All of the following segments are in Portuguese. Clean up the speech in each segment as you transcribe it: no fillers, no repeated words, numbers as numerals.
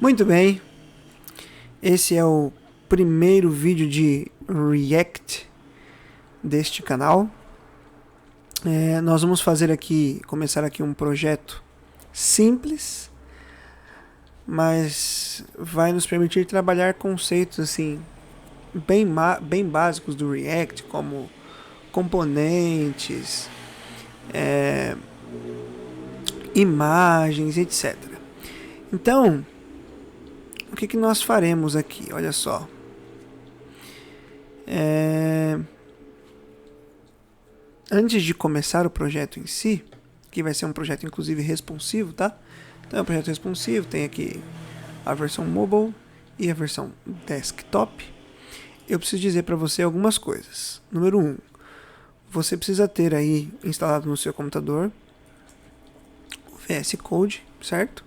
Muito bem, esse é o primeiro vídeo de React deste canal. Nós vamos começar aqui um projeto simples, mas vai nos permitir trabalhar conceitos assim bem básicos do React, como componentes, imagens, etc. Então, o que nós faremos aqui? Olha só. Antes de começar o projeto em si, que vai ser um projeto inclusive responsivo, tá? Então é um projeto responsivo, tem aqui a versão mobile e a versão desktop. Eu preciso dizer para você algumas coisas. Número 1, você precisa ter aí instalado no seu computador o VS Code, certo?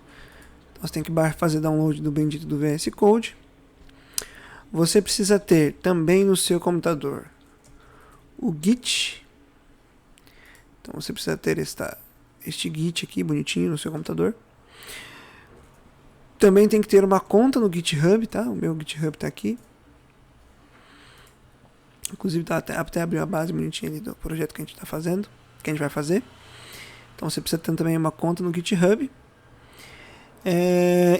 Então você tem que fazer download do bendito do VS Code. Você precisa ter também no seu computador o Git. Então você precisa ter este Git aqui bonitinho no seu computador. Também tem que ter uma conta no GitHub, tá? O meu GitHub tá aqui. Inclusive até abriu a base bonitinha ali do projeto que a gente tá fazendo, que a gente vai fazer. Então você precisa ter também uma conta no GitHub.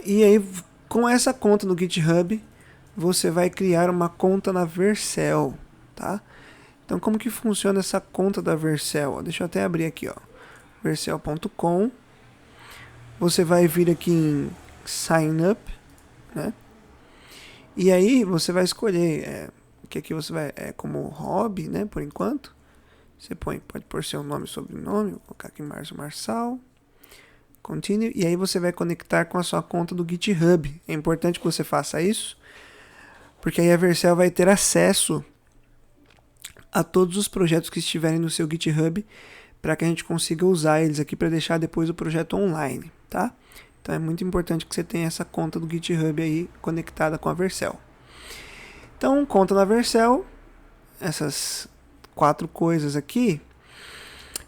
E aí, com essa conta no GitHub, você vai criar uma conta na Vercel, tá? Então, como que funciona essa conta da Vercel? Deixa eu até abrir aqui, ó. Vercel.com. Você vai vir aqui em Sign Up, né? E aí você vai escolher que aqui você vai como hobby, né? Por enquanto, você pode pôr seu nome e sobrenome. Vou colocar aqui Márcio Marçal. Continue. E aí você vai conectar com a sua conta do GitHub. É importante que você faça isso, porque aí a Vercel vai ter acesso a todos os projetos que estiverem no seu GitHub, para que a gente consiga usar eles aqui para deixar depois o projeto online, tá? Então é muito importante que você tenha essa conta do GitHub aí conectada com a Vercel. Então, conta na Vercel, essas 4 coisas aqui,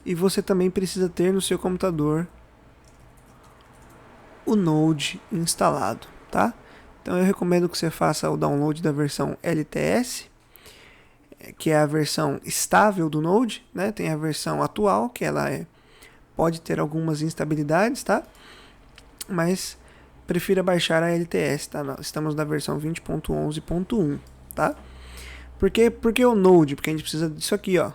e você também precisa ter no seu computador o Node instalado, tá? Então eu recomendo que você faça o download da versão LTS, que é a versão estável do Node, né? Tem a versão atual, que ela pode ter algumas instabilidades, tá? Mas prefira baixar a LTS, tá? Estamos na versão 20.11.1, tá? Por que o Node? Porque a gente precisa disso aqui, ó,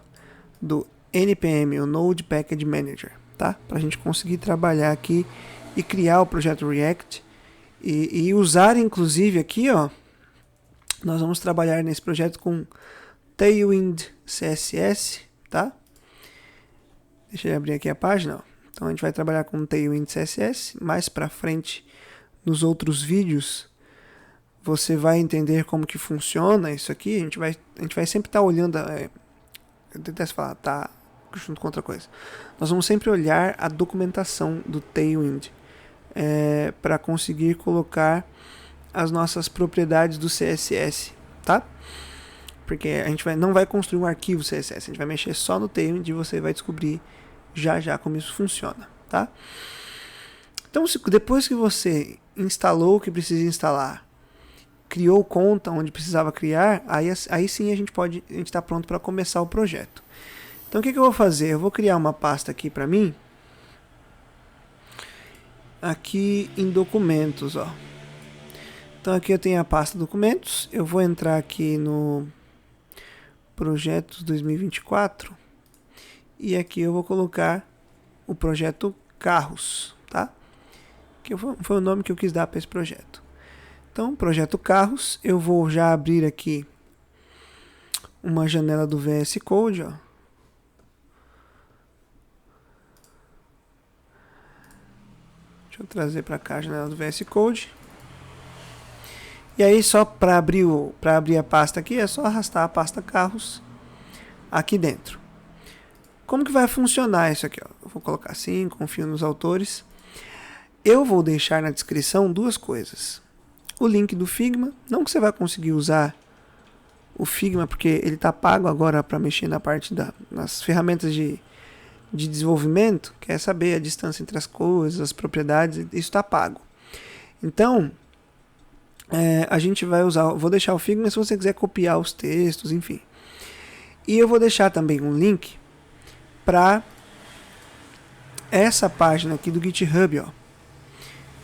do NPM, o Node Package Manager, tá? Para a gente conseguir trabalhar aqui e criar o projeto React e usar, inclusive, aqui, ó, nós vamos trabalhar nesse projeto com Tailwind CSS, tá? Deixa eu abrir aqui a página, ó. Então a gente vai trabalhar com Tailwind CSS. Mais pra frente, nos outros vídeos, você vai entender como que funciona isso aqui. A gente vai sempre estar olhando, eu detesto falar, tá junto com outra coisa. Nós vamos sempre olhar a documentação do Tailwind para conseguir colocar as nossas propriedades do CSS, tá? Porque a gente não vai construir um arquivo CSS, a gente vai mexer só no Tailwind e você vai descobrir já como isso funciona, tá? Então, depois que você instalou o que precisa instalar, criou conta onde precisava criar, aí sim a gente está pronto para começar o projeto. Então, o que eu vou fazer? Eu vou criar uma pasta aqui para mim, aqui em documentos, ó. Então, aqui eu tenho a pasta documentos. Eu vou entrar aqui no projetos 2024 e aqui eu vou colocar o projeto carros, tá? Que foi o nome que eu quis dar para esse projeto. Então, projeto carros, eu vou já abrir aqui uma janela do VS Code, ó. Deixa eu trazer para cá a janela do VS Code. E aí, só para abrir a pasta aqui, é só arrastar a pasta carros aqui dentro. Como que vai funcionar isso aqui? Ó? Eu vou colocar assim, confio nos autores. Eu vou deixar na descrição 2 coisas. O link do Figma, não que você vai conseguir usar o Figma, porque ele está pago agora para mexer na parte nas ferramentas de desenvolvimento, quer saber a distância entre as coisas, as propriedades, isso está pago. Então, a gente vai usar, vou deixar o Figma se você quiser copiar os textos, enfim. E eu vou deixar também um link para essa página aqui do GitHub, ó.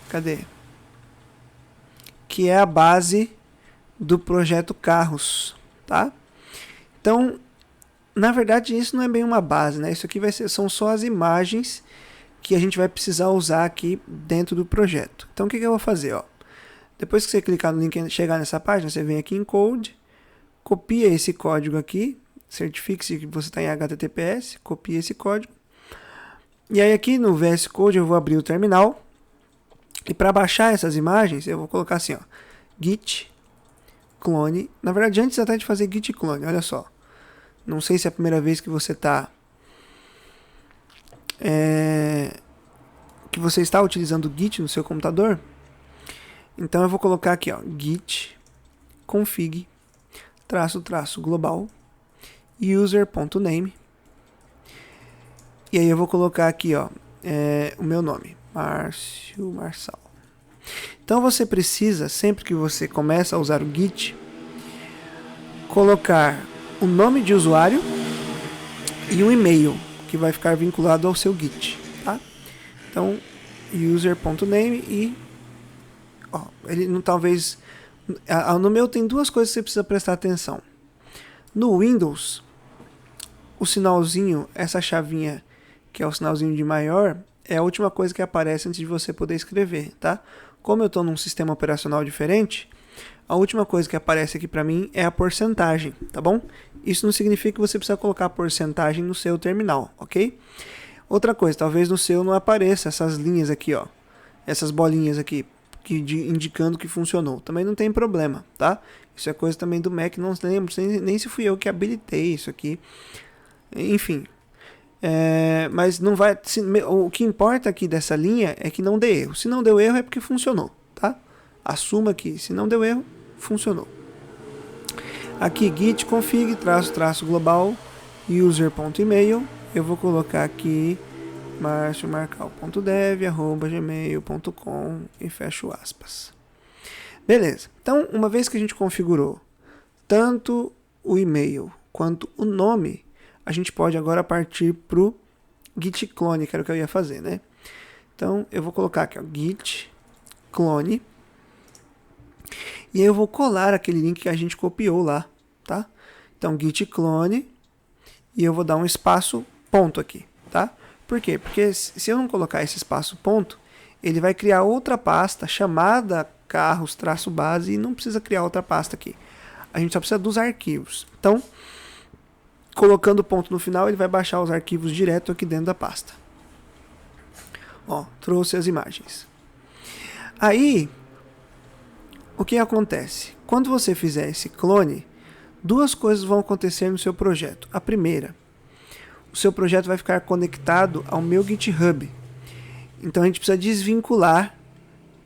Cadê? Que é a base do projeto Carros, tá? Então, na verdade, isso não é bem uma base, né? Isso aqui são só as imagens que a gente vai precisar usar aqui dentro do projeto. Então, o que eu vou fazer, ó? Depois que você clicar no link e chegar nessa página, você vem aqui em Code, copia esse código aqui, certifique-se que você está em HTTPS, copia esse código. E aí aqui no VS Code eu vou abrir o terminal. E para baixar essas imagens, eu vou colocar assim, ó, git clone. Na verdade, antes até de fazer git clone, olha só. Não sei se é a primeira vez que você está utilizando o Git no seu computador. Então eu vou colocar aqui, ó, git config --global user.name. E aí eu vou colocar aqui, ó, o meu nome, Márcio Marçal. Então você precisa, sempre que você começa a usar o Git, colocar o nome de usuário e um e-mail que vai ficar vinculado ao seu Git, tá? Então, user.name e ele não, talvez no meu tem duas coisas que você precisa prestar atenção. No Windows, o sinalzinho, essa chavinha que é o sinalzinho de maior, é a última coisa que aparece antes de você poder escrever, tá? Como eu estou num sistema operacional diferente, a última coisa que aparece aqui para mim é a porcentagem, tá bom? Isso não significa que você precisa colocar a porcentagem no seu terminal, ok? Outra coisa, talvez no seu não apareça essas linhas aqui, ó, essas bolinhas aqui, indicando que funcionou. Também não tem problema, tá? Isso é coisa também do Mac, não lembro nem se fui eu que habilitei isso aqui. Enfim, mas não vai. O que importa aqui dessa linha é que não dê erro. Se não deu erro é porque funcionou, tá? Assuma que se não deu erro, funcionou. Aqui git config --global user.email. Eu vou colocar aqui marciomarcal.dev@gmail.com e fecho aspas. Beleza. Então, uma vez que a gente configurou tanto o e-mail quanto o nome, a gente pode agora partir para o git clone, que era o que eu ia fazer, né? Então, eu vou colocar aqui, ó, git clone. E aí eu vou colar aquele link que a gente copiou lá, tá? Então, git clone. E eu vou dar um espaço ponto aqui, tá? Por quê? Porque se eu não colocar esse espaço ponto, ele vai criar outra pasta chamada carros-base e não precisa criar outra pasta aqui. A gente só precisa dos arquivos. Então, colocando ponto no final, ele vai baixar os arquivos direto aqui dentro da pasta. Ó, trouxe as imagens. Aí, o que acontece? Quando você fizer esse clone, duas coisas vão acontecer no seu projeto. A primeira, o seu projeto vai ficar conectado ao meu GitHub. Então a gente precisa desvincular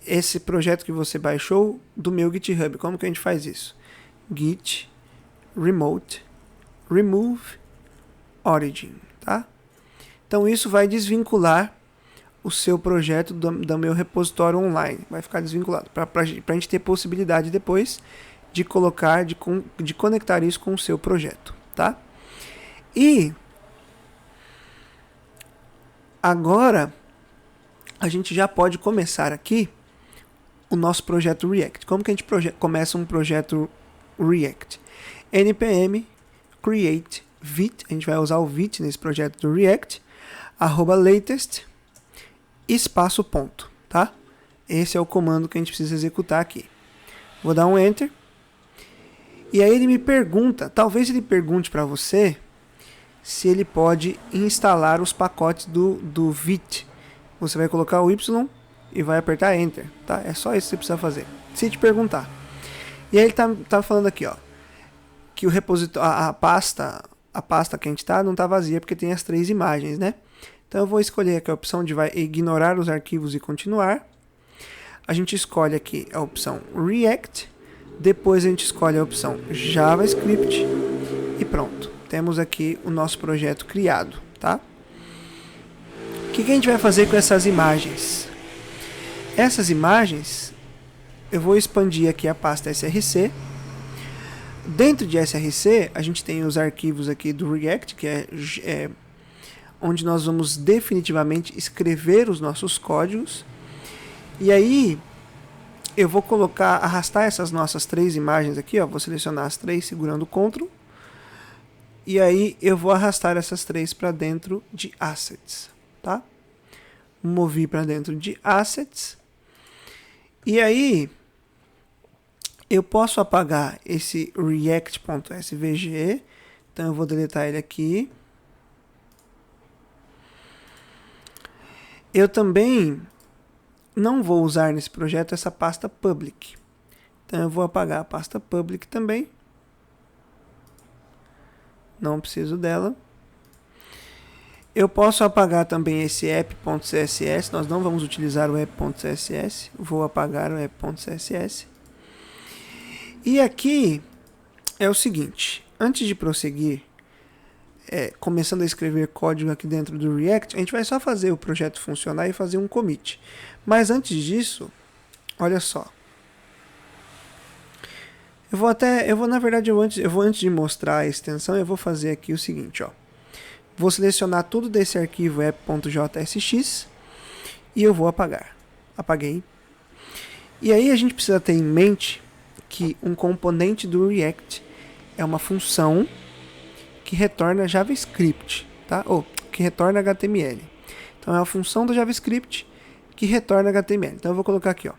esse projeto que você baixou do meu GitHub. Como que a gente faz isso? Git remote remove origin, tá? Então isso vai desvincular o seu projeto do meu repositório online. Vai ficar desvinculado para a gente ter possibilidade depois de colocar, de conectar isso com o seu projeto, tá? E agora a gente já pode começar aqui o nosso projeto React. Como que a gente começa um projeto React? npm create vit, a gente vai usar o vit nesse projeto do React, @latest espaço ponto, tá? Esse é o comando que a gente precisa executar aqui. Vou dar um enter. E aí ele me pergunta, talvez ele pergunte para você se ele pode instalar os pacotes do Vite. Você vai colocar o Y e vai apertar Enter, tá? É só isso que você precisa fazer. Se te perguntar. E aí ele tá falando aqui, ó, que o repositório, a pasta que a gente tá não tá vazia porque tem as 3 imagens, né? Então eu vou escolher aqui a opção de vai ignorar os arquivos e continuar. A gente escolhe aqui a opção React. Depois a gente escolhe a opção JavaScript e pronto. Temos aqui o nosso projeto criado, tá? O que a gente vai fazer com essas imagens? Essas imagens eu vou expandir aqui a pasta src. Dentro de src, a gente tem os arquivos aqui do React, que é onde nós vamos definitivamente escrever os nossos códigos. E aí, eu vou arrastar essas nossas 3 imagens aqui, ó, vou selecionar as 3 segurando o Ctrl. E aí, eu vou arrastar essas 3 para dentro de Assets, tá? Movi para dentro de Assets. E aí, eu posso apagar esse react.svg, então eu vou deletar ele aqui. Eu também não vou usar nesse projeto essa pasta public. Então eu vou apagar a pasta public também. Não preciso dela. Eu posso apagar também esse app.css. Nós não vamos utilizar o app.css. Vou apagar o app.css. E aqui é o seguinte. Antes de prosseguir, começando a escrever código aqui dentro do React, a gente vai só fazer o projeto funcionar e fazer um commit. Mas antes disso, olha só. Antes de mostrar a extensão, eu vou fazer aqui o seguinte, ó. Vou selecionar tudo desse arquivo app.jsx e eu vou apagar. Apaguei. E aí a gente precisa ter em mente que um componente do React é uma função que retorna JavaScript, tá? Ou que retorna HTML. Então é a função do JavaScript que retorna HTML. Então eu vou colocar aqui, ó,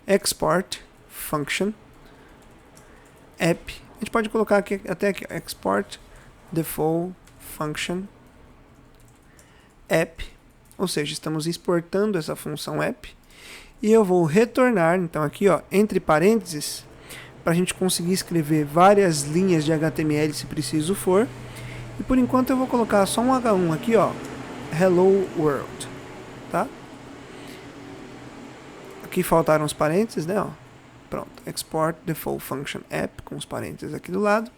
export function app. A gente pode colocar aqui, até aqui, ó, export default function app. Ou seja, estamos exportando essa função app. E eu vou retornar, então aqui, ó, entre parênteses, para a gente conseguir escrever várias linhas de HTML se preciso for. E por enquanto eu vou colocar só um H1 aqui, ó, hello world, tá? Aqui faltaram os parênteses, né, ó. Pronto, export default function app com os parênteses aqui do lado.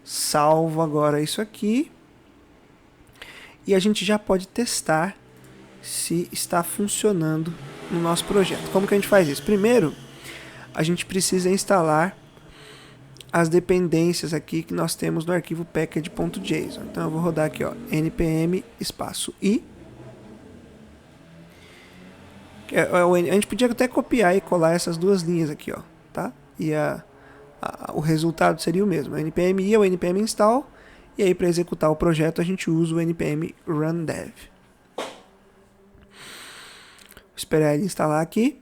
Salvo agora isso aqui. E a gente já pode testar se está funcionando no nosso projeto. Como que a gente faz isso? Primeiro, a gente precisa instalar as dependências aqui que nós temos no arquivo package.json. Então eu vou rodar aqui, ó, npm espaço i. A gente podia até copiar e colar essas duas linhas aqui, ó, tá? E o resultado seria o mesmo. O npm i é o npm install. E aí, para executar o projeto, a gente usa o npm run dev. Vou esperar ele instalar aqui.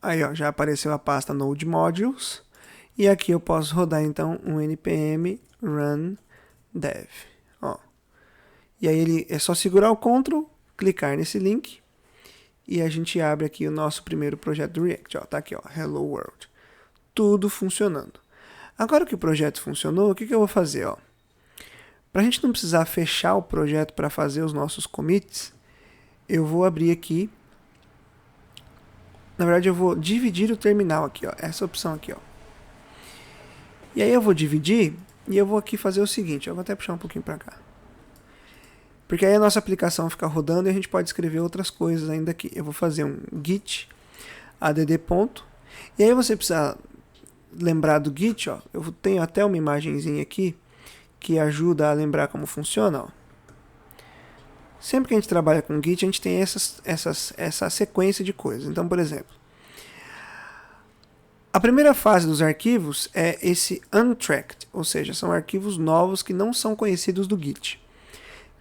Aí, ó, já apareceu a pasta Node Modules. E aqui eu posso rodar, então, um npm run dev. Ó. E aí, é só segurar o Ctrl, clicar nesse link. E a gente abre aqui o nosso primeiro projeto do React. Ó, tá aqui, ó, Hello World. Tudo funcionando. Agora que o projeto funcionou, o que eu vou fazer? Para a gente não precisar fechar o projeto para fazer os nossos commits, eu vou abrir aqui. Na verdade, eu vou dividir o terminal aqui, ó, essa opção aqui, ó. E aí eu vou dividir e eu vou aqui fazer o seguinte. Eu vou até puxar um pouquinho para cá. Porque aí a nossa aplicação fica rodando e a gente pode escrever outras coisas ainda aqui. Eu vou fazer um git add ponto. E aí você precisa lembrar do git, ó. Eu tenho até uma imagenzinha aqui que ajuda a lembrar como funciona, ó. Sempre que a gente trabalha com git, a gente tem essa sequência de coisas. Então, por exemplo, a primeira fase dos arquivos é esse untracked, ou seja, são arquivos novos que não são conhecidos do git.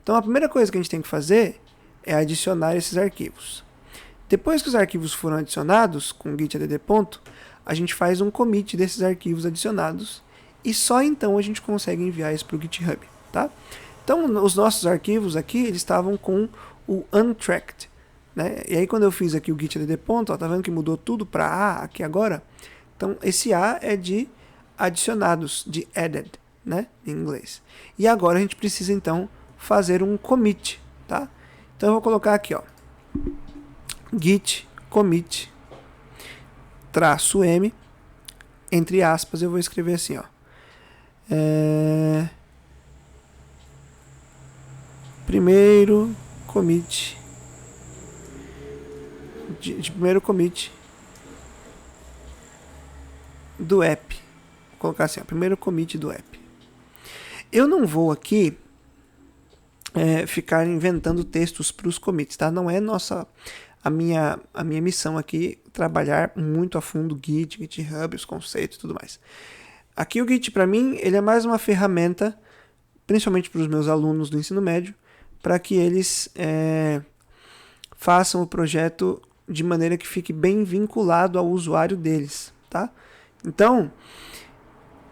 Então a primeira coisa que a gente tem que fazer é adicionar esses arquivos. Depois que os arquivos foram adicionados com git add ponto, a gente faz um commit desses arquivos adicionados e só então a gente consegue enviar isso para o GitHub, tá? Então os nossos arquivos aqui, eles estavam com o untracked, né? E aí quando eu fiz aqui o git add ponto, ó, tá vendo que mudou tudo para A aqui agora? Então esse A é de adicionados, de added, né, em inglês. E agora a gente precisa então fazer um commit, tá? Então eu vou colocar aqui, ó, git commit -m, entre aspas eu vou escrever assim, ó, primeiro commit de primeiro commit do app. Vou colocar assim, ó, primeiro commit do app. Eu não vou aqui ficar inventando textos para os commits, tá? Não é a minha missão aqui trabalhar muito a fundo Git, GitHub, os conceitos e tudo mais. Aqui o Git, para mim, ele é mais uma ferramenta, principalmente para os meus alunos do ensino médio, para que eles façam o projeto de maneira que fique bem vinculado ao usuário deles, tá? Então,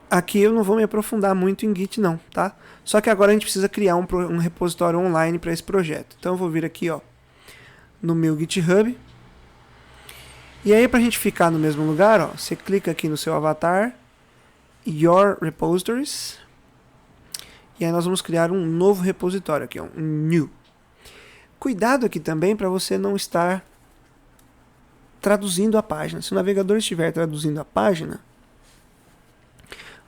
aqui eu não vou me aprofundar muito em Git não, tá? Só que agora a gente precisa criar um repositório online para esse projeto. Então eu vou vir aqui, ó, no meu GitHub. E aí, para a gente ficar no mesmo lugar, ó, você clica aqui no seu avatar, Your Repositories, e aí nós vamos criar um novo repositório aqui, ó, um New. Cuidado aqui também para você não estar traduzindo a página. Se o navegador estiver traduzindo a página,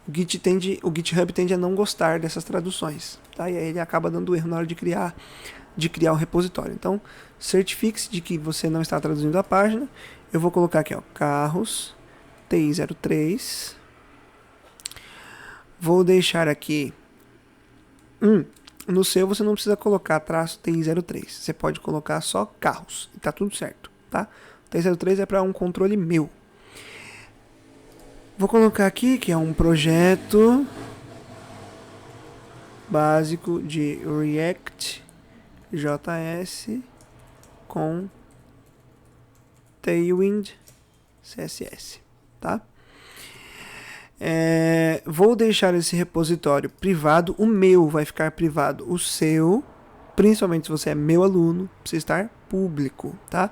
o GitHub tende a não gostar dessas traduções, tá? E aí ele acaba dando erro na hora de criar o repositório. Então, certifique-se de que você não está traduzindo a página. Eu vou colocar aqui, ó, carros TI03. Vou deixar aqui no seu você não precisa colocar traço TI03. Você pode colocar só carros e tá tudo certo, tá? TI03 é para um controle meu. Vou colocar aqui que é um projeto básico de React JS com Tailwind CSS, tá? Vou deixar esse repositório privado. O meu vai ficar privado. O seu, principalmente se você é meu aluno, precisa estar público, tá?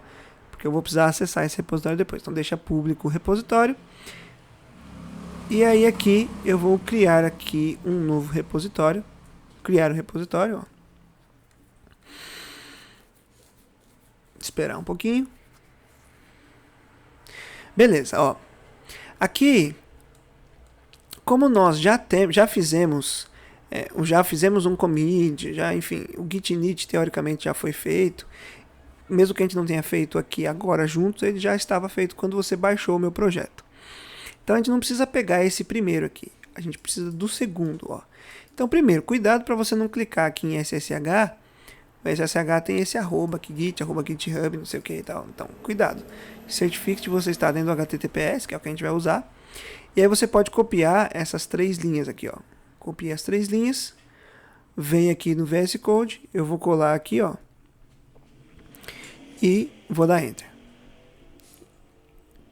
Porque eu vou precisar acessar esse repositório depois. Então deixa público o repositório. E aí aqui eu vou criar aqui um novo repositório. Criar o repositório, ó. Esperar um pouquinho. Beleza, ó. Aqui, como nós já fizemos um commit, enfim, o git init teoricamente já foi feito. Mesmo que a gente não tenha feito aqui agora juntos, ele já estava feito quando você baixou o meu projeto. Então a gente não precisa pegar esse primeiro aqui, a gente precisa do segundo, ó. Então primeiro, cuidado para você não clicar aqui em SSH. O SSH tem esse arroba aqui, github, não sei o que e tal. Então cuidado, certifique de você estar dentro do HTTPS, que é o que a gente vai usar. E aí você pode copiar essas 3 linhas aqui, ó. Copia as 3 linhas, vem aqui no VS Code, eu vou colar aqui, ó, e vou dar Enter.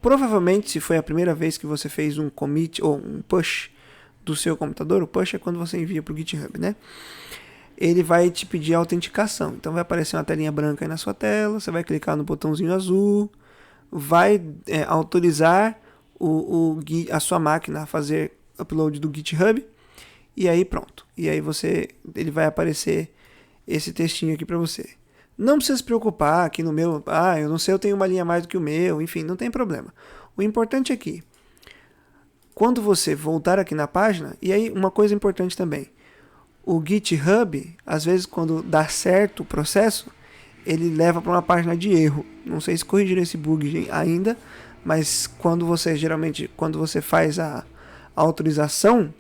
Provavelmente, se foi a primeira vez que você fez um commit ou um push do seu computador, o push é quando você envia para o GitHub, né? Ele vai te pedir autenticação. Então vai aparecer uma telinha branca aí na sua tela, você vai clicar no botãozinho azul, vai autorizar a sua máquina a fazer upload do GitHub, e aí pronto. E aí ele vai aparecer esse textinho aqui para você. Não precisa se preocupar aqui no meu, eu não sei, eu tenho uma linha mais do que o meu, enfim, não tem problema. O importante é que, quando você voltar aqui na página, e aí uma coisa importante também, o GitHub, às vezes quando dá certo o processo, ele leva para uma página de erro. Não sei se corrigiram esse bug ainda, mas quando você faz a autorização,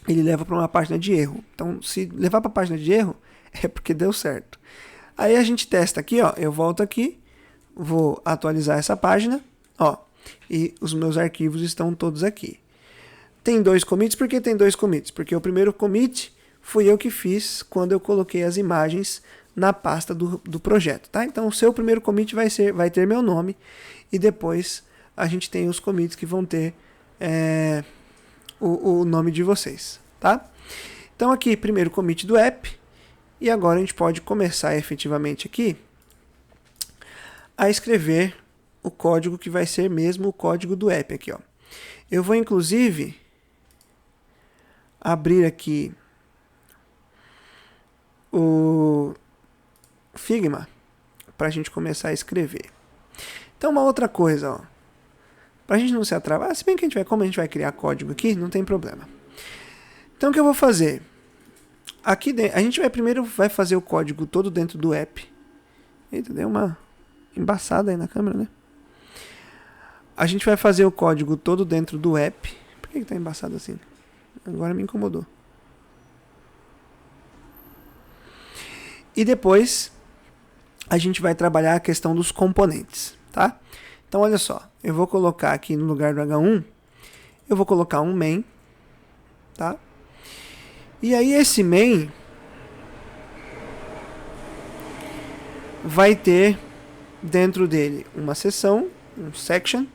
ele leva para uma página de erro. Então, se levar para a página de erro, é porque deu certo. Aí a gente testa aqui, ó, eu volto aqui, vou atualizar essa página, ó, e os meus arquivos estão todos aqui. Tem 2 commits, por que tem 2 commits? Porque o primeiro commit fui eu que fiz quando eu coloquei as imagens na pasta do projeto, tá? Então o seu primeiro commit vai ter meu nome, e depois a gente tem os commits que vão ter o nome de vocês, tá? Então aqui, primeiro commit do app. E agora a gente pode começar efetivamente aqui a escrever o código que vai ser mesmo o código do app aqui, ó. Eu vou inclusive abrir aqui o Figma para a gente começar a escrever. Então uma outra coisa, ó, para a gente não se atrapalhar, se bem que como a gente vai criar código aqui, não tem problema. Então o que eu vou fazer? aqui dentro, a gente primeiro vai fazer o código todo dentro do app. Eita, deu uma embaçada aí na câmera, né? A gente vai fazer o código todo dentro do app. Por que tá embaçado assim? Agora me incomodou. E depois a gente vai trabalhar a questão dos componentes, tá? Então olha só, eu vou colocar aqui no lugar do H1, eu vou colocar um main, tá? E aí esse main vai ter dentro dele uma seção, um section.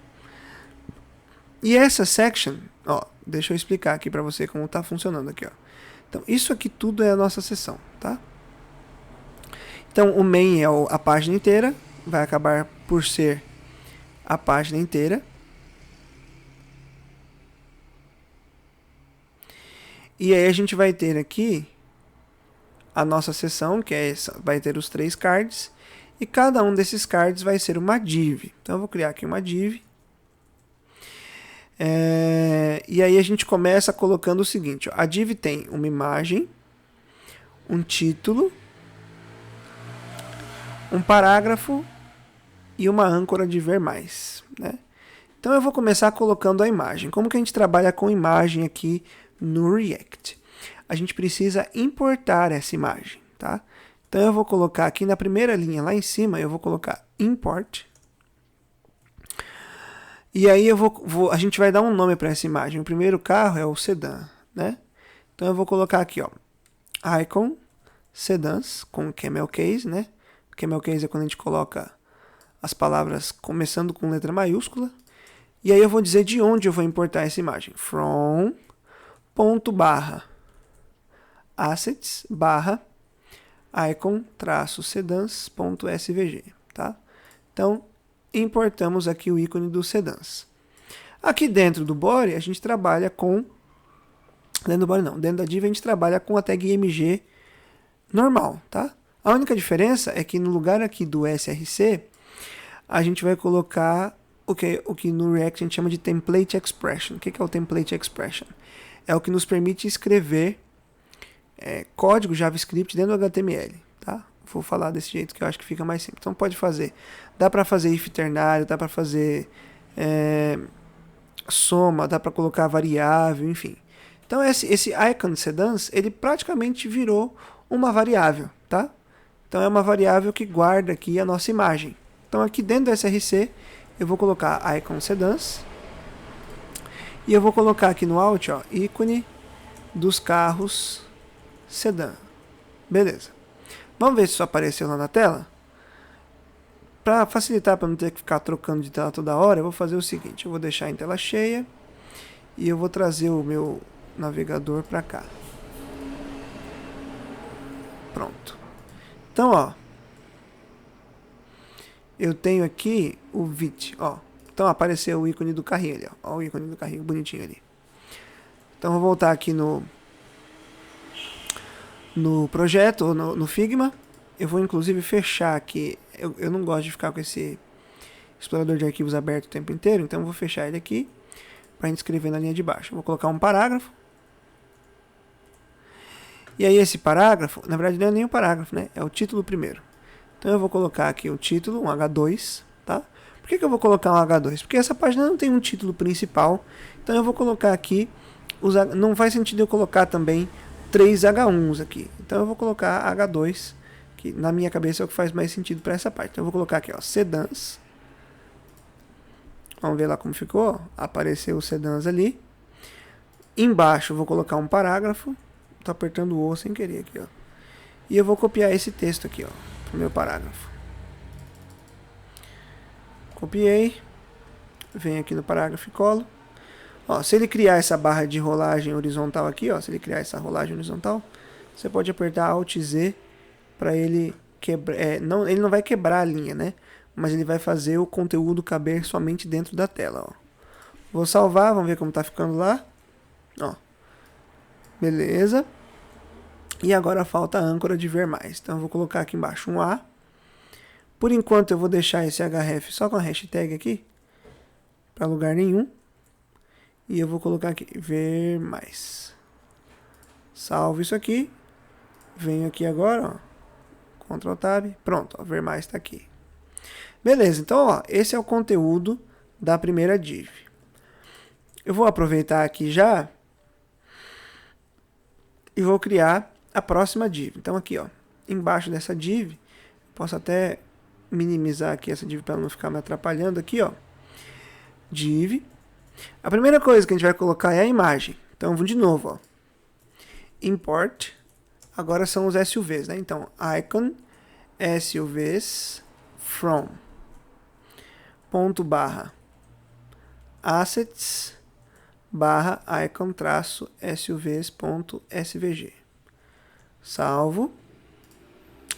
E essa section, ó, deixa eu explicar aqui para você como está funcionando aqui, ó. Então isso aqui tudo é a nossa seção, tá? Então o main é a página inteira, vai acabar por ser a página inteira. E aí a gente vai ter aqui a nossa seção, que é essa, vai ter os 3 cards, e cada um desses cards vai ser uma div. Então eu vou criar aqui uma div. E aí a gente começa colocando o seguinte, ó, a div tem uma imagem, um título, um parágrafo e uma âncora de ver mais, né? Então eu vou começar colocando a imagem. Como que a gente trabalha com imagem aqui no React? A gente precisa importar essa imagem, tá? Então eu vou colocar aqui na primeira linha, lá em cima, eu vou colocar import. E aí a gente vai dar um nome para essa imagem. O primeiro carro é o sedã, né? Então eu vou colocar aqui, ó, icon sedans com camel case, né? Camel case é quando a gente coloca as palavras começando com letra maiúscula. E aí eu vou dizer de onde eu vou importar essa imagem. From ponto barra assets barra icon traço sedans ponto svg, tá? Então importamos aqui o ícone do sedans. Aqui dentro do body a gente trabalha com dentro da div a gente trabalha com a tag img normal, tá? A única diferença é que no lugar aqui do src a gente vai colocar o que no React a gente chama de template expression. O que é o template expression? É o que nos permite escrever código JavaScript dentro do HTML, tá? Vou falar desse jeito que eu acho que fica mais simples. Então pode fazer, dá para fazer if ternário, dá para fazer soma, dá para colocar variável, enfim. Então esse icon sedans, ele praticamente virou uma variável, tá? Então é uma variável que guarda aqui a nossa imagem. Então aqui dentro do src eu vou colocar icon sedans e eu vou colocar aqui no alt, ó, ícone dos carros sedã. Beleza. Vamos ver se isso apareceu lá na tela? Para facilitar, para não ter que ficar trocando de tela toda hora, eu vou fazer o seguinte, eu vou deixar em tela cheia e eu vou trazer o meu navegador para cá. Pronto. Então, ó, eu tenho aqui o Vite, ó. Então apareceu o ícone do carrinho ali, ó. Ó o ícone do carrinho bonitinho ali. Então vou voltar aqui no projeto, no Figma. Eu vou inclusive fechar aqui. Eu não gosto de ficar com esse explorador de arquivos aberto o tempo inteiro, então eu vou fechar ele aqui para a gente escrever na linha de baixo. Eu vou colocar um parágrafo. E aí esse parágrafo, na verdade não é nem um parágrafo, né? É o título primeiro. Então eu vou colocar aqui o título, um H2, tá? Por que eu vou colocar um H2? Porque essa página não tem um título principal, então eu vou colocar aqui, não faz sentido eu colocar também 3 H1s aqui. Então eu vou colocar H2, que na minha cabeça é o que faz mais sentido para essa parte. Então eu vou colocar aqui, ó, sedans. Vamos ver lá como ficou. Apareceu o sedans ali. Embaixo eu vou colocar um parágrafo. Tô apertando o O sem querer aqui, ó. E eu vou copiar esse texto aqui, ó, pro meu parágrafo. Copiei. Venho aqui no parágrafo e colo. Ó, se ele criar essa barra de rolagem horizontal aqui, ó, se ele criar essa rolagem horizontal, você pode apertar Alt Z para ele quebrar. Ele não vai quebrar a linha, né? Mas ele vai fazer o conteúdo caber somente dentro da tela, ó. Vou salvar, vamos ver como tá ficando lá. Ó. Beleza. E agora falta a âncora de ver mais. Então eu vou colocar aqui embaixo um A. Por enquanto eu vou deixar esse href só com a hashtag aqui, para lugar nenhum. E eu vou colocar aqui ver mais. Salvo isso aqui. Venho aqui agora, ó, Ctrl Tab, pronto, ó, ver mais está aqui. Beleza, então ó, esse é o conteúdo da primeira div. Eu vou aproveitar aqui já e vou criar a próxima div. Então aqui, ó, embaixo dessa div, posso até minimizar aqui essa div para não ficar me atrapalhando aqui, ó. Div. A primeira coisa que a gente vai colocar é a imagem. Então, vamos de novo, ó. Import. Agora são os SUVs, né? Então, icon SUVs from ponto barra assets barra icon traço SUVs ponto svg. Salvo.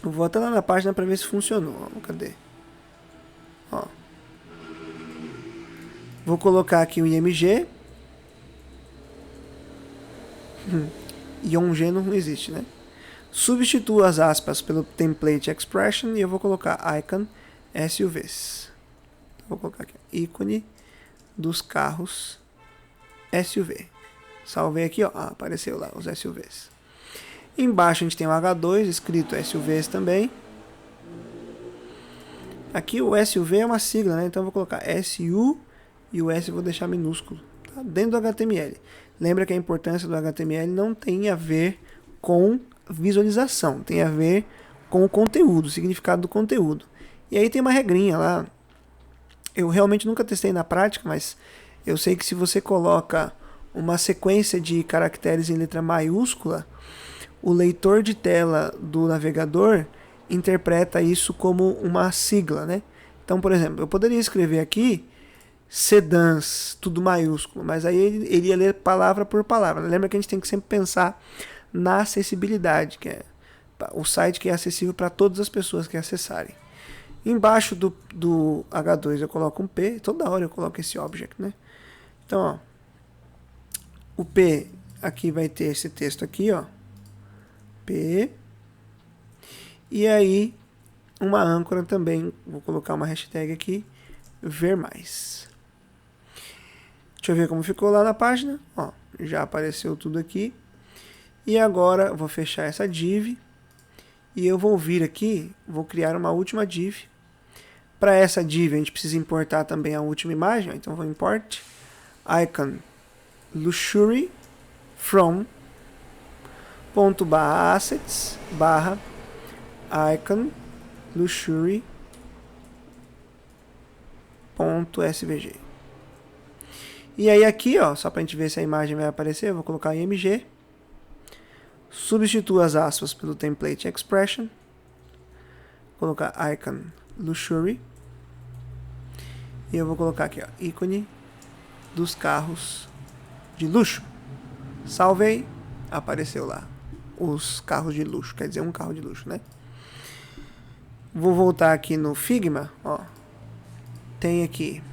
Eu vou até lá na página para ver se funcionou. Cadê? Ó. Vou colocar aqui o IMG. IONG não existe, né? Substituo as aspas pelo template expression e eu vou colocar icon SUVs. Vou colocar aqui ícone dos carros SUV. Salvei aqui, ó, apareceu lá os SUVs. Embaixo a gente tem o H2 escrito SUVs também. Aqui o SUV é uma sigla, né? Então eu vou colocar SU e o S eu vou deixar minúsculo, tá? Dentro do HTML. Lembra que a importância do HTML não tem a ver com visualização, tem a ver com o conteúdo, o significado do conteúdo. E aí tem uma regrinha lá. Eu realmente nunca testei na prática, mas eu sei que se você coloca uma sequência de caracteres em letra maiúscula, o leitor de tela do navegador interpreta isso como uma sigla, né? Então, por exemplo, eu poderia escrever aqui sedãs, tudo maiúsculo, mas aí ele ia ler palavra por palavra. Lembra que a gente tem que sempre pensar na acessibilidade, que é o site que é acessível para todas as pessoas que acessarem. Embaixo do H2 eu coloco um P, toda hora eu coloco esse object, né? Então, ó, o P aqui vai ter esse texto aqui, ó, P, e aí uma âncora também, vou colocar uma hashtag aqui, ver mais. Deixa eu ver como ficou lá na página, ó, já apareceu tudo aqui. E agora eu vou fechar essa div e eu vou vir aqui, vou criar uma última div. Para essa div a gente precisa importar também a última imagem, ó, então eu vou import icon luxury from ponto barra assets barra icon luxury ponto svg. E aí aqui, ó, só para a gente ver se a imagem vai aparecer, eu vou colocar img, substituo as aspas pelo template expression, colocar icon luxury, e eu vou colocar aqui, ó, ícone dos carros de luxo. Salvei, apareceu lá os carros de luxo, quer dizer, um carro de luxo, né? Vou voltar aqui no Figma, ó, tem aqui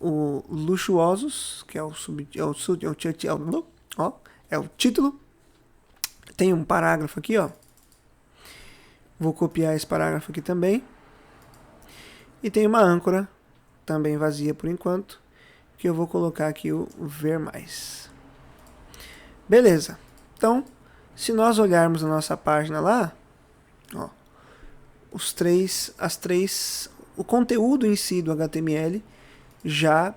o luxuosos, que é o título. Tem um parágrafo aqui, ó. Vou copiar esse parágrafo aqui também. E tem uma âncora, também vazia por enquanto, que eu vou colocar aqui o ver mais. Beleza. Então, se nós olharmos a nossa página lá, ó, o conteúdo em si do HTML já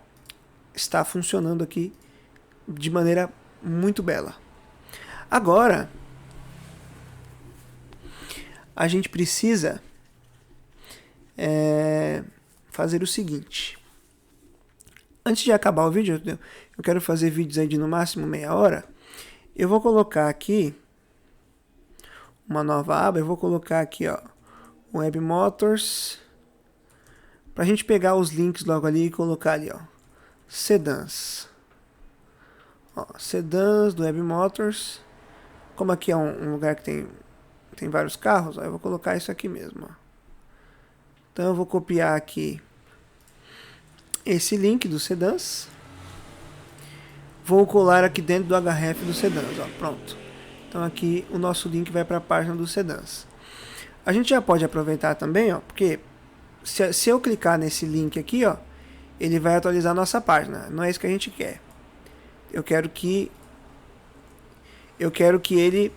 está funcionando aqui de maneira muito bela. Agora, a gente precisa fazer o seguinte. Antes de acabar o vídeo, eu quero fazer vídeos aí de no máximo meia hora. Eu vou colocar aqui uma nova aba, eu vou colocar aqui, ó, Web Motors, para a gente pegar os links logo ali e colocar ali, ó, sedãs. Ó, sedãs do Web Motors. Como aqui é um lugar que tem vários carros, ó, eu vou colocar isso aqui mesmo, ó. Então eu vou copiar aqui esse link dos sedãs. Vou colar aqui dentro do href dos sedãs, ó, pronto. Então aqui o nosso link vai para a página dos sedãs. A gente já pode aproveitar também, ó, porque se eu clicar nesse link aqui, ó, ele vai atualizar a nossa página. Não é isso que a gente quer. Eu quero que ele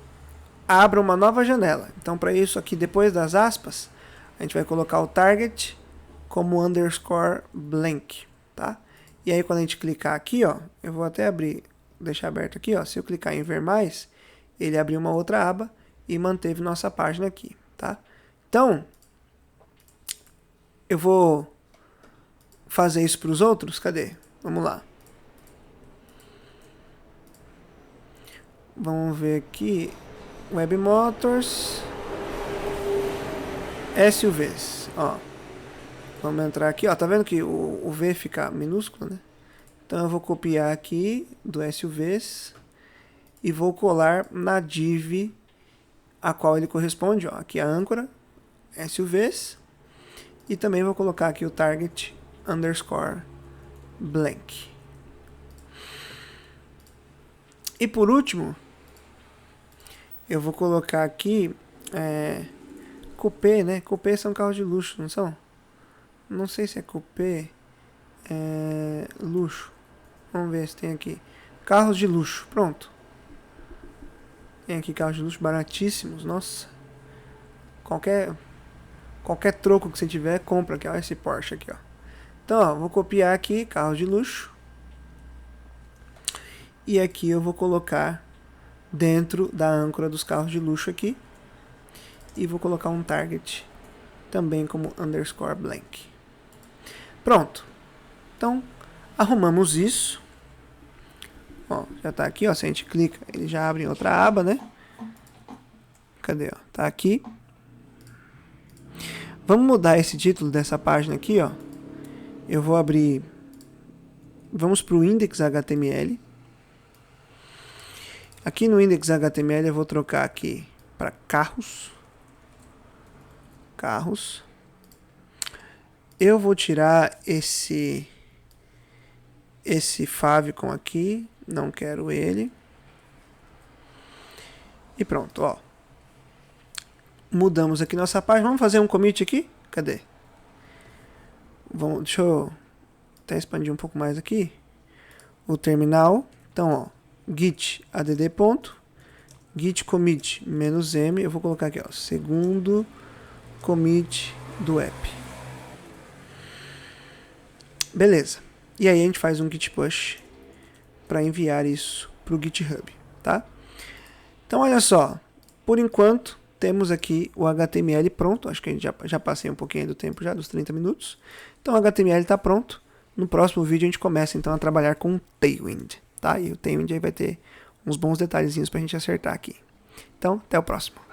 abra uma nova janela. Então, para isso aqui, depois das aspas, a gente vai colocar o target como underscore blank, tá? E aí, quando a gente clicar aqui, ó, eu vou até abrir, deixar aberto aqui, ó. Se eu clicar em ver mais, ele abriu uma outra aba e manteve nossa página aqui, tá? Então, eu vou fazer isso para os outros. Cadê? Vamos lá. Vamos ver aqui. Web Motors. SUVs. Ó. Vamos entrar aqui. Ó, tá vendo que o V fica minúsculo, né? Então eu vou copiar aqui do SUVs e vou colar na div a qual ele corresponde. Ó. Aqui a âncora. SUVs. E também vou colocar aqui o target underscore blank. E por último, eu vou colocar aqui coupé, né? Coupé são carros de luxo, não são? Não sei se é coupé, luxo. Vamos ver se tem aqui. Carros de luxo, pronto. Tem aqui carros de luxo baratíssimos, nossa. Qualquer troco que você tiver, compra aqui, ó, esse Porsche aqui, ó. Então, ó, vou copiar aqui, carros de luxo. E aqui eu vou colocar dentro da âncora dos carros de luxo aqui. E vou colocar um target também como underscore blank. Pronto. Então, arrumamos isso. Ó, já tá aqui, ó. Se a gente clica, ele já abre em outra aba, né? Cadê, ó? Tá aqui. Vamos mudar esse título dessa página aqui, ó. Eu vou abrir... Vamos para o index.html. Aqui no index.html eu vou trocar aqui para carros. Carros. Eu vou tirar esse favicon aqui. Não quero ele. E pronto, ó. Mudamos aqui nossa página. Vamos fazer um commit aqui? Cadê? Deixa eu até expandir um pouco mais aqui. O terminal. Então, ó. Git add ponto. Git commit -m. Eu vou colocar aqui, ó. Segundo commit do app. Beleza. E aí a gente faz um git push para enviar isso para o GitHub, tá? Então, olha só. Por enquanto, temos aqui o HTML pronto. Acho que a gente já passei um pouquinho do tempo já, dos 30 minutos. Então, o HTML está pronto. No próximo vídeo, a gente começa, então, a trabalhar com o Tailwind, tá? E o Tailwind aí vai ter uns bons detalhezinhos para a gente acertar aqui. Então, até o próximo.